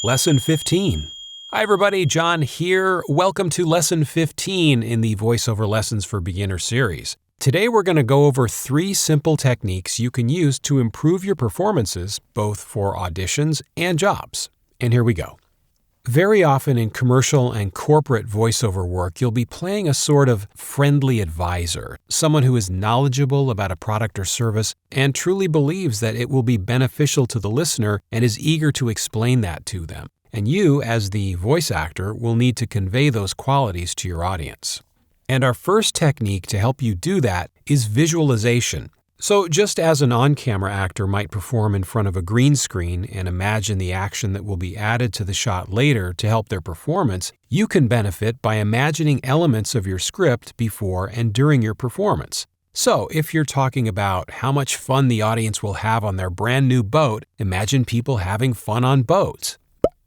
Lesson 15. Hi everybody, John here. Welcome to Lesson 15 in the VoiceOver Lessons for Beginners series. Today we're going to go over 3 simple techniques you can use to improve your performances, both for auditions and jobs. And here we go. Very often in commercial and corporate voiceover work, you'll be playing a sort of friendly advisor, someone who is knowledgeable about a product or service and truly believes that it will be beneficial to the listener and is eager to explain that to them. And you, as the voice actor, will need to convey those qualities to your audience. And our first technique to help you do that is visualization. So just as an on-camera actor might perform in front of a green screen and imagine the action that will be added to the shot later to help their performance, you can benefit by imagining elements of your script before and during your performance. So if you're talking about how much fun the audience will have on their brand new boat, imagine people having fun on boats.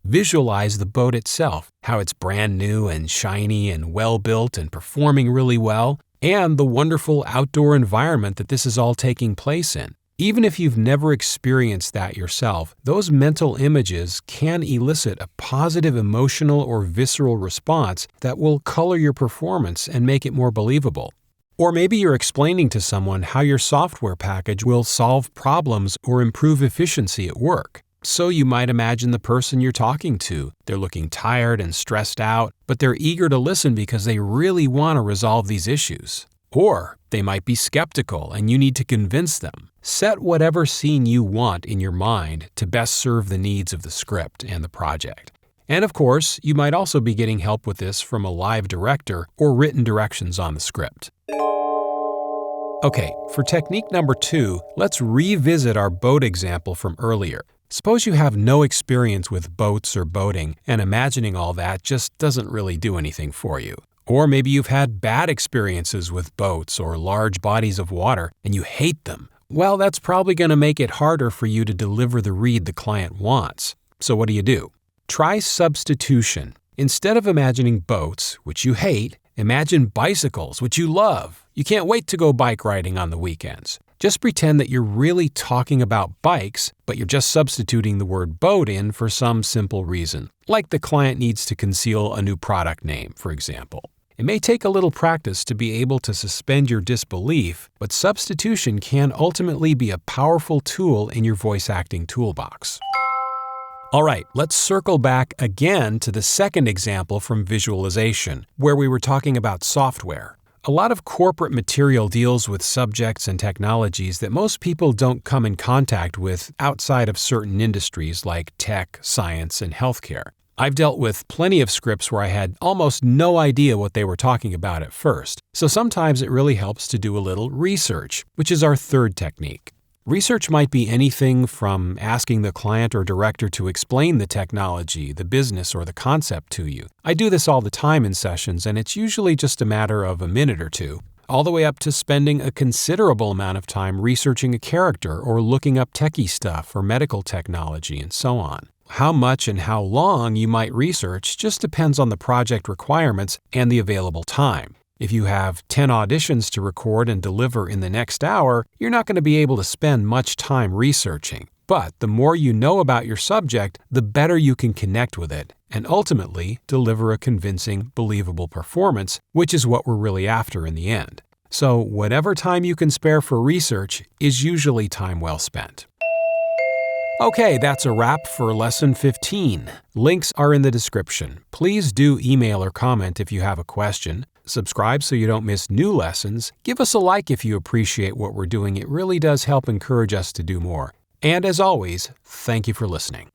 Visualize the boat itself, how it's brand new and shiny and well-built and performing really well, and the wonderful outdoor environment that this is all taking place in. Even if you've never experienced that yourself, those mental images can elicit a positive emotional or visceral response that will color your performance and make it more believable. Or maybe you're explaining to someone how your software package will solve problems or improve efficiency at work. So you might imagine the person you're talking to. They're looking tired and stressed out, but they're eager to listen because they really want to resolve these issues. Or they might be skeptical and you need to convince them. Set whatever scene you want in your mind to best serve the needs of the script and the project. And of course, you might also be getting help with this from a live director or written directions on the script. Okay, for technique number 2, let's revisit our boat example from earlier. Suppose you have no experience with boats or boating, and imagining all that just doesn't really do anything for you. Or maybe you've had bad experiences with boats or large bodies of water, and you hate them. Well, that's probably going to make it harder for you to deliver the read the client wants. So what do? Try substitution. Instead of imagining boats, which you hate, imagine bicycles, which you love. You can't wait to go bike riding on the weekends. Just pretend that you're really talking about bikes, but you're just substituting the word boat in for some simple reason, like the client needs to conceal a new product name, for example. It may take a little practice to be able to suspend your disbelief, but substitution can ultimately be a powerful tool in your voice acting toolbox. All right, let's circle back again to the second example from visualization, where we were talking about software. A lot of corporate material deals with subjects and technologies that most people don't come in contact with outside of certain industries like tech, science, and healthcare. I've dealt with plenty of scripts where I had almost no idea what they were talking about at first, so sometimes it really helps to do a little research, which is our third technique. Research might be anything from asking the client or director to explain the technology, the business, or the concept to you. I do this all the time in sessions, and it's usually just a matter of a minute or two, all the way up to spending a considerable amount of time researching a character or looking up techie stuff or medical technology and so on. How much and how long you might research just depends on the project requirements and the available time. If you have 10 auditions to record and deliver in the next hour, you're not going to be able to spend much time researching. But the more you know about your subject, the better you can connect with it and ultimately deliver a convincing, believable performance, which is what we're really after in the end. So whatever time you can spare for research is usually time well spent. Okay, that's a wrap for Lesson 15. Links are in the description. Please do email or comment if you have a question. Subscribe so you don't miss new lessons. Give us a like if you appreciate what we're doing. It really does help encourage us to do more. And as always, thank you for listening.